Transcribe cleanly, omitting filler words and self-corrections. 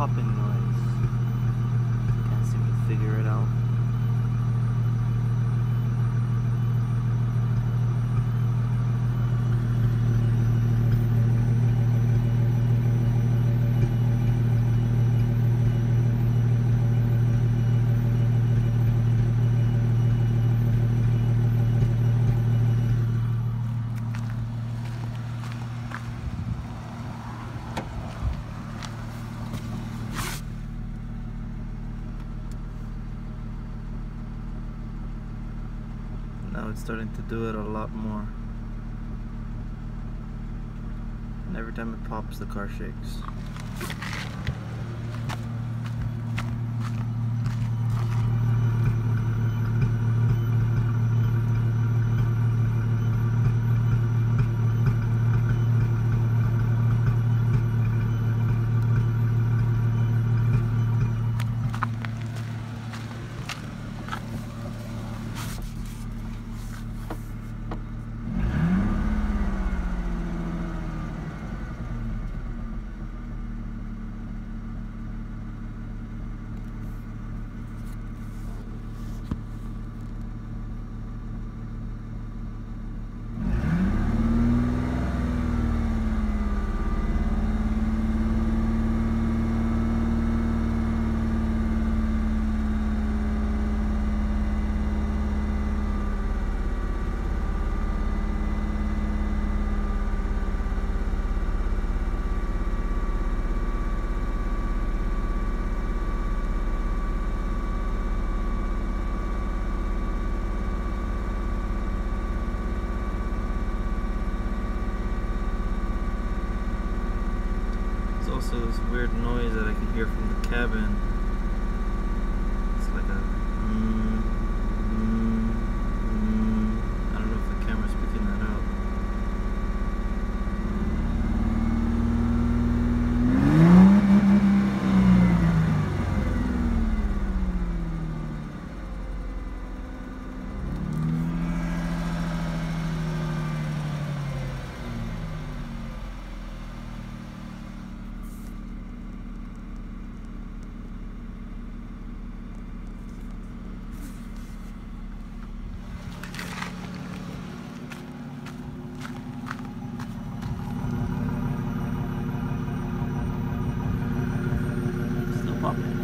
popping noise. Can't seem to figure it out. Now it's starting to do it a lot more. And every time it pops, the car shakes. Also this weird noise that I can hear from the cabin. It's like a I don't know if the camera's picking that up. Still popping.